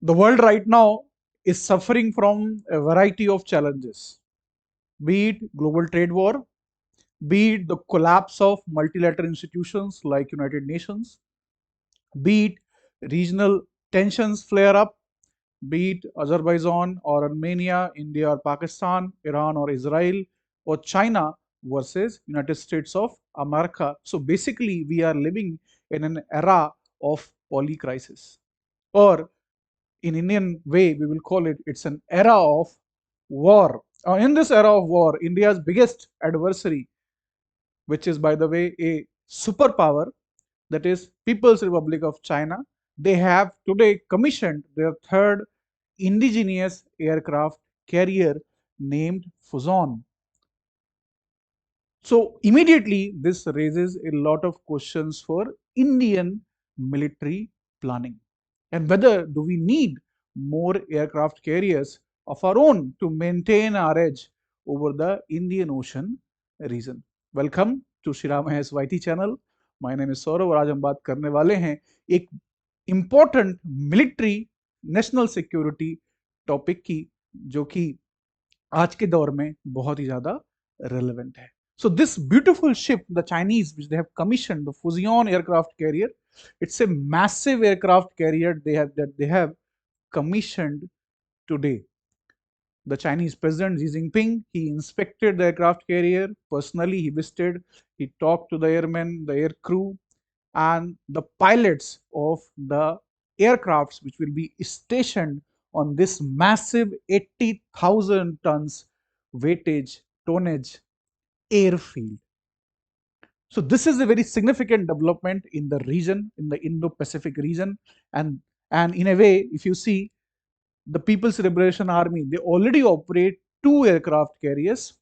The world right now is suffering from a variety of challenges, be it global trade war, be it the collapse of multilateral institutions like United Nations, be it regional tensions flare up, be it Azerbaijan or Armenia, India or Pakistan, Iran or Israel, or China versus United States of America. So basically, we are living in an era of polycrisis, or in Indian way, we will call it, it's an era of war. In this era of war, India's biggest adversary, which is, by the way, a superpower, that is People's Republic of China, they have today commissioned their third indigenous aircraft carrier named Fujian. So immediately this raises a lot of questions for Indian military planning, and whether do we need more aircraft carriers of our own to maintain our edge over the Indian Ocean region. Welcome to SRIRAM YT channel. My name is Saurav और आज हम बात करने वाले हैं एक important military national security topic की, जो कि आज के दौर में बहुत ही ज्यादा relevant है. So this beautiful ship, the Chinese, which they have commissioned, the Fujian aircraft carrier, it's a massive aircraft carrier they have commissioned today. The Chinese President Xi Jinping, he inspected the aircraft carrier personally. He visited, he talked to the airmen, the air crew, and the pilots of the aircrafts which will be stationed on this massive 80,000 tons weightage, tonnage airfield. So this is a very significant development in the region, in the Indo-Pacific region, and in a way, if you see, the People's Liberation Army, they already operate 2 aircraft carriers.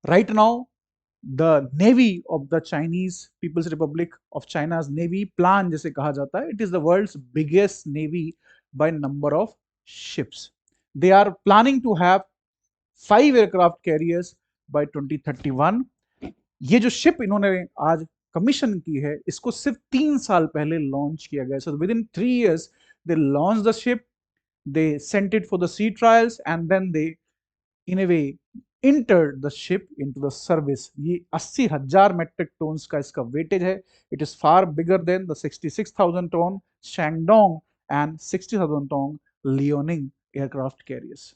Right now, the Navy of the Chinese People's Republic of China's Navy plan, जैसे कहा जाता है, it is the world's biggest navy by number of ships. They are planning to have 5 aircraft carriers by 2031. ये जो ship इन्होंने आज commission की है, इसको सिर्फ 3 साल पहले लॉन्च किया गया. So within 3 years they launched the ship, they sent it for the sea trials, and then they in a way entered the ship into the service. ये 80,000 metric tons का इसका weightage है. It is far bigger than the 66,000 ton Shandong and 60,000 ton Liaoning aircraft carriers.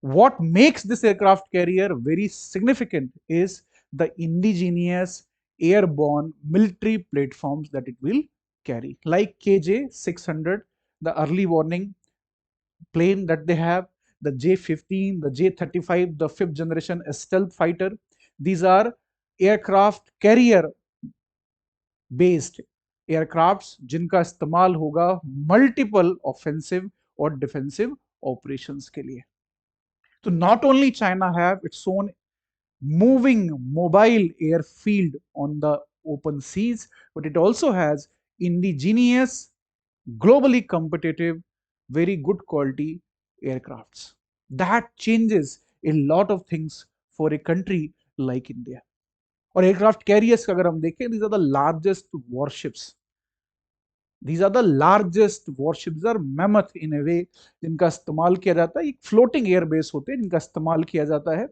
What makes this aircraft carrier very significant is the indigenous airborne military platforms that it will carry, like KJ-600, the early warning plane that they have, the J-15, the J-35, the 5th generation stealth fighter. These are aircraft carrier based aircrafts जिनका इस्तेमाल होगा multiple offensive और defensive operations के लिए. So not only China have its own moving mobile airfield on the open seas, but it also has indigenous, globally competitive, very good quality aircrafts. That changes a lot of things for a country like India. और aircraft carriers का अगर हम देखें, these are the largest warships. These are the largest warships, are mammoth in a way, जिनका इस्तेमाल किया जाता है. एक floating air base होते हैं जिनका इस्तेमाल किया जाता है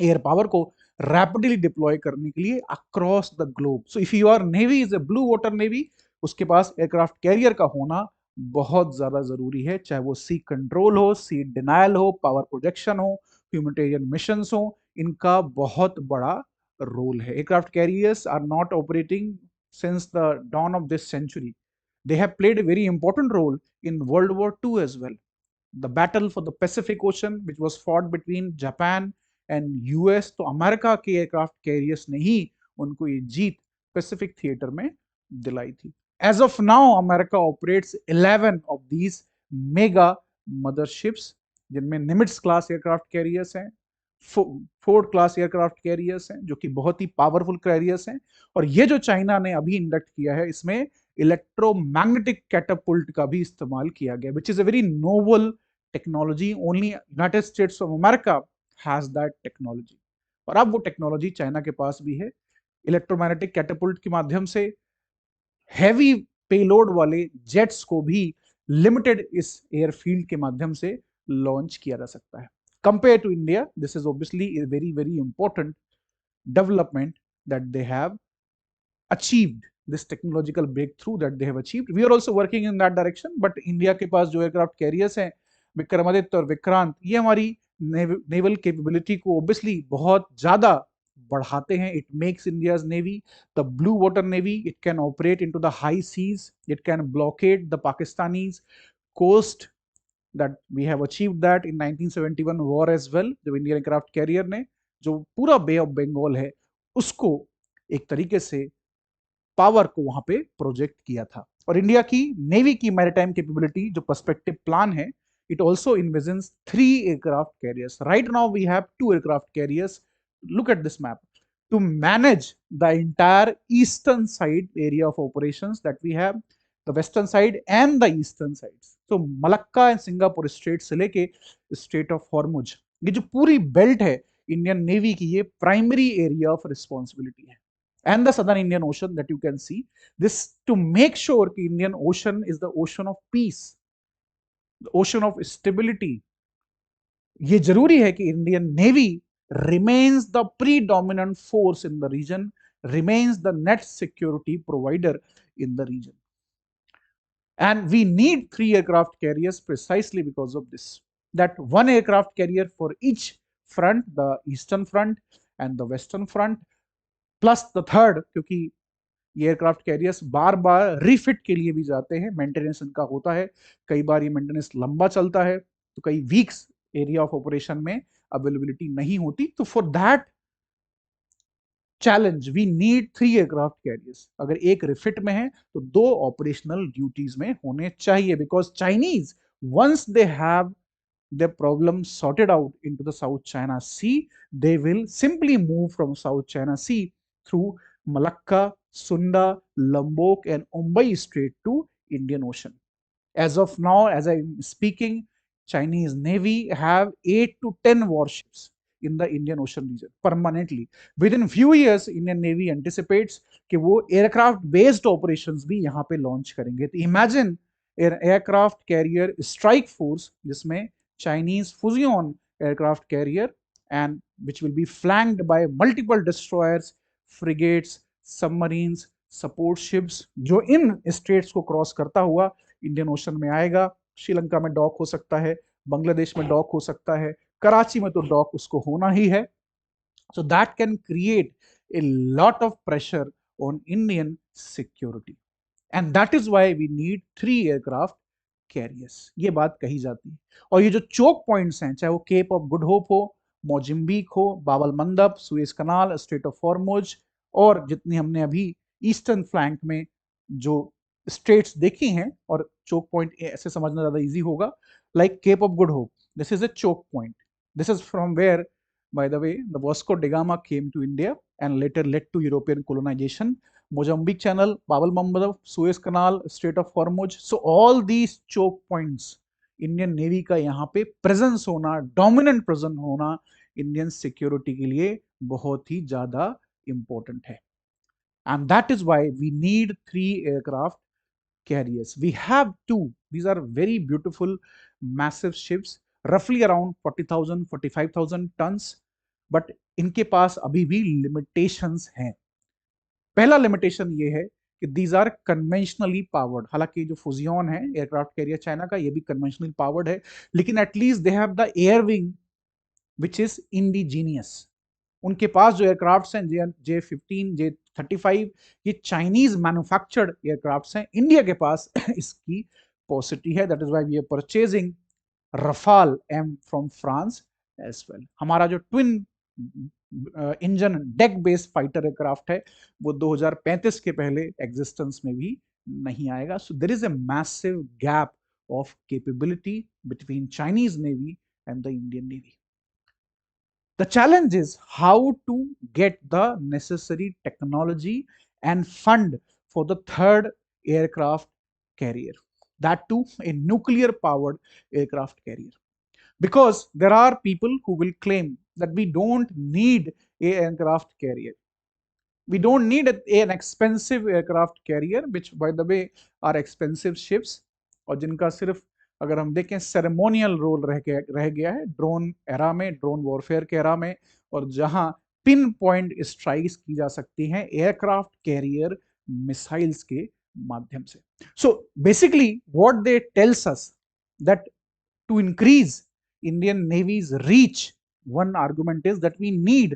एयर पावर को रैपिडली डिप्लॉय करने के लिए across the globe. So if your navy is a blue water navy, उसके पास एयरक्राफ्ट कैरियर का होना बहुत ज्यादा जरूरी है, चाहे वो सी कंट्रोल हो, सी डिनायल हो, पावर प्रोजेक्शन हो, ह्यूमैनिटेरियन मिशंस हो, इनका बहुत बड़ा रोल है. Aircraft carriers are not operating since the dawn of this century. They have played a very important role in World War II as well. The battle for the Pacific Ocean, which was fought between Japan and US, तो America के aircraft carriers ने ही उनको ये जीत Pacific theatre में दिलाई थी. As of now, America operates 11 of these mega motherships, जिनमें Nimitz class aircraft carriers हैं, फोर्ड क्लास एयरक्राफ्ट कैरियर्स हैं, जो कि बहुत ही पावरफुल कैरियर्स हैं. और ये जो चाइना ने अभी इंडक्ट किया है, इसमें इलेक्ट्रोमैग्नेटिक कैटापुल्ट का भी इस्तेमाल किया गया, which is a very novel technology. Only United states of America has that technology, और अब वो टेक्नोलॉजी चाइना के पास भी है. इलेक्ट्रोमैग्नेटिक कैटापुल्ट के माध्यम से हैवी पेलोड वाले जेट्स को भी लिमिटेड इस एयरफील्ड के माध्यम से लॉन्च किया जा सकता है. Compare to India, this is obviously a very very important development that they have achieved, this technological breakthrough that they have achieved. We are also working in that direction, but India के पास जो aircraft carriers हैं विक्रमादित्य और विक्रांत, ये हमारी naval capability को obviously बहुत ज्यादा बढ़ाते हैं. It makes India's navy the blue water navy. It can operate into the high seas. It can blockade the Pakistani's coast. that we have achieved that in 1971 war as well. जब Indian aircraft carrier ने जो पूरा बे of Bengal है उसको एक तरीके से power को वहां पे प्रोजेक्ट किया था. और इंडिया की नेवी की मैरिटाइम कैपेबिलिटी जो पर्सपेक्टिव प्लान है, it also envisions 3 aircraft carriers. Right now we have 2 aircraft carriers. Look at this map. To manage the entire eastern side area of operations that we have, the western side and the eastern sides. So Malacca and Singapore Strait से लेके Strait of Hormuz, ये जो पूरी belt है Indian navy की, ये primary area of responsibility है. And the southern Indian Ocean that you can see, this to make sure कि Indian Ocean is the ocean of peace, the ocean of stability. ये जरूरी है कि Indian navy remains the predominant force in the region, remains the net security provider in the region. And we need 3 aircraft carriers precisely because of this. That 1 aircraft carrier for each front, the eastern front and the western front, plus the third, क्योंकि ये aircraft carriers बार बार refit के लिए भी जाते हैं, maintenance इनका होता है. कई बार ये मेंटेनेंस लंबा चलता है, तो कई वीक्स एरिया ऑफ ऑपरेशन में अवेलेबिलिटी नहीं होती. तो for that challenge we need 3 aircraft carriers. अगर एक रिफिट में है तो 2 ऑपरेशनल ड्यूटीज में होने चाहिए. Because Chinese once they have their problem sorted out into the South China Sea, they will simply move from South China Sea through Malacca, Sunda, Lombok and Mumbai Strait to Indian Ocean. As of now, as I'm speaking, Chinese Navy have 8 to 10 warships in the Indian Ocean region permanently. Within few years, Indian Navy anticipates कि वो aircraft based operations भी यहाँ पे launch करेंगे. तो imagine an aircraft carrier strike force जिसमें Chinese Fujian aircraft carrier and which will be flanked by multiple destroyers, frigates, submarines, support ships, जो इन states को क्रॉस करता हुआ इंडियन ओशन में आएगा. श्रीलंका में डॉक हो सकता है, बांग्लादेश में डॉक हो सकता है, कराची में तो डॉक उसको होना ही है. So that can create a lot of pressure on Indian security. And that is why we need 3 aircraft carriers. ये बात कही जाती है. और ये जो चोक पॉइंट्स हैं, चाहे वो केप ऑफ गुड होप हो, मोजिम्बिक हो, Bab el Mandeb, Suez canal, strait of Hormuz, और जितनी हमने अभी ईस्टर्न फ्लैंक में जो स्टेट्स देखी हैं, और चोक पॉइंट ऐसे समझना ज्यादा इजी होगा, like Cape of Good Hope, this is a choke point. This is from where, by the way, the Vasco da Gama came to India and later led to European colonization. Mozambique Channel, Bab el-Mandab, Suez Canal, Strait of Hormuz. So all these choke points, Indian Navy का यहाँ पे presence होना, dominant presence होना, Indian security के लिए बहुत ही ज़्यादा important है. And that is why we need 3 aircraft carriers. We have 2. These are very beautiful, massive ships, roughly around 40,000, 45,000 tons. But इनके पास अभी भी limitations हैं. पहला लिमिटेशन ये है कि these are conventionally powered. हालांकि जो फुजियन है एयरक्राफ्ट कैरियर चाइना का, ये भी conventionally powered है, लेकिन at least they have the air wing which is indigenous. उनके पास जो एयरक्राफ्ट हैं J-15, J-35, ये चाइनीज मैन्युफैक्चर्ड एयरक्राफ्ट हैं. इंडिया के पास इसकी पॉसिबिलिटी है. That is why we are purchasing Rafale M from France as well. हमारा जो twin engine deck based fighter aircraft है वो 2035 के पहले एग्जिस्टेंस में भी नहीं आएगा. So there is a massive gap of capability between Chinese navy and the Indian navy. The challenge is how to get the necessary technology and fund for the 3rd aircraft carrier, that too a nuclear powered aircraft carrier. Because there are people who will claim that we don't need an aircraft carrier. We don't need an expensive aircraft carrier, which by the way are expensive ships, और जिनका सिर्फ अगर हम देखें ceremonial role रह गया है drone era में, ड्रोन वॉरफेयर के एरा में, और जहां पिन पॉइंट स्ट्राइक्स की जा सकती हैं एयरक्राफ्ट कैरियर मिसाइल्स के माध्यम से. So basically what they tells us that to increase Indian Navy's reach, one argument is that we need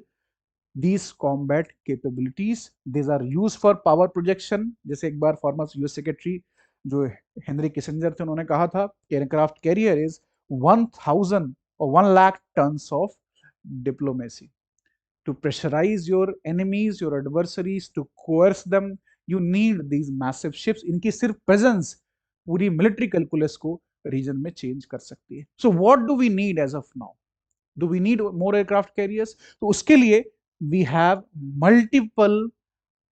these combat capabilities. These are used for power projection. जैसे एक बार former US secretary जो Henry Kissinger थे उन्होंने कहा था कि aircraft carrier is 1000 or 1 lakh tons of diplomacy. To pressurize your enemies, your adversaries, to coerce them, you need these massive ships. इनकी सिर्फ प्रेजेंस पूरी मिलिट्री कैलकुलस को रीजन में चेंज कर सकती है. So what do we need as of now? Do we need more aircraft carriers? तो उसके लिए we have multiple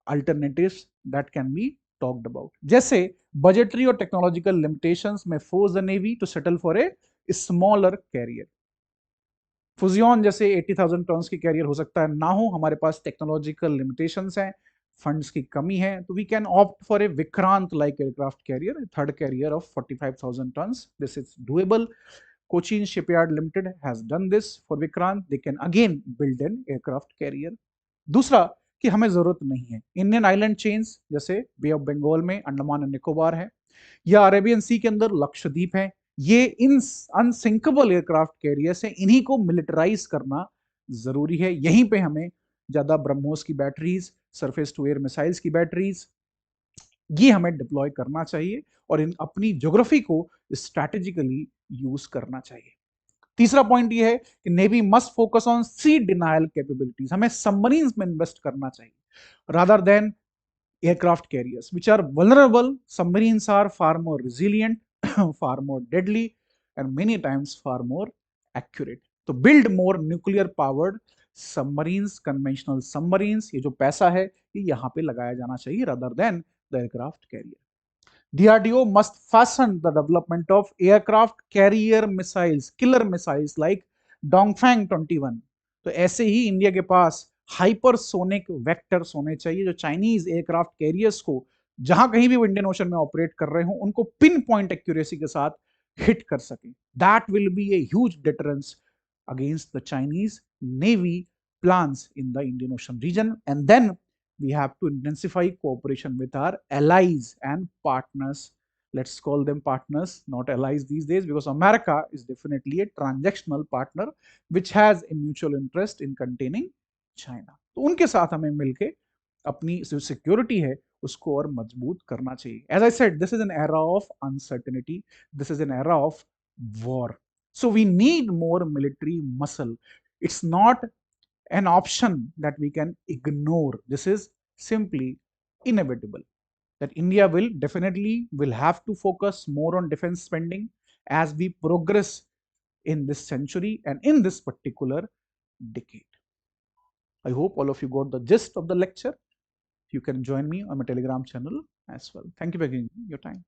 alternatives that can be talked about. जैसे बजटरी और टेक्नोलॉजिकल लिमिटेशंस में force the navy to settle for a smaller carrier. Fujian जैसे 80,000 turns की career हो सकता है ना हो, हमारे पास टेक्नोलॉजिकल लिमिटेशंस हैं, फंड्स की कमी है, तो we can opt for a Vikrant like aircraft carrier, third carrier of 45,000 tons. This is doable. Cochin Shipyard Limited has done this for Vikrant. They can again build an aircraft carrier. दूसरा कि हमें जरूरत नहीं है इंडियन आइलैंड चेन्स जैसे बे of Bengal में Andaman and Nicobar है, या अरेबियन सी के अंदर लक्षद्वीप है. ये इन अनसिंकेबल एयरक्राफ्ट कैरियर से इन्हीं को मिलिटराइज करना जरूरी है. यहीं पे हमें ज्यादा ब्रह्मोस की batteries, surface to air missiles की बैटरीज, ये हमें डिप्लॉय करना चाहिए और इन अपनी ज्योग्राफी को स्ट्रैटेजिकली यूज करना चाहिए. तीसरा पॉइंट ये है कि navy must focus on sea denial capabilities. हमें सबमरीन्स में इन्वेस्ट करना चाहिए rather than aircraft carriers which are vulnerable. Submarines are far more resilient, far more deadly, and many times far more accurate. तो build more nuclear powered submarines, conventional submarines. ये जो पैसा है ये यहाँ पे लगाया जाना चाहिए rather than the aircraft carrier. DRDO must fasten the development of aircraft carrier missiles, killer missiles like Dongfang 21. तो ऐसे ही इंडिया के पास हाइपरसोनिक वेक्टर्स होने चाहिए जो चाइनीज एयरक्राफ्ट कैरियर्स को जहां कहीं भी इंडियन ओशन में ऑपरेट कर रहे हो उनको पिन पॉइंट एक्यूरेसी के साथ हिट कर सके. That will be a huge deterrence against the Chinese navy plans in the Indian Ocean region. And then we have to intensify cooperation with our allies and partners. Let's call them partners, not allies these days, because America is definitely a transactional partner which has a mutual interest in containing China. तो उनके साथ हमें मिलके अपनी जो security है उसको और मजबूत करना चाहिए. As I said, this is an era of uncertainty. This is an era of war. So we need more military muscle. It's not an option that we can ignore. This is simply inevitable that India will have to focus more on defense spending as we progress in this century and in this particular decade. I hope all of you got the gist of the lecture. You can join me on my Telegram channel as well. Thank you for giving me your time.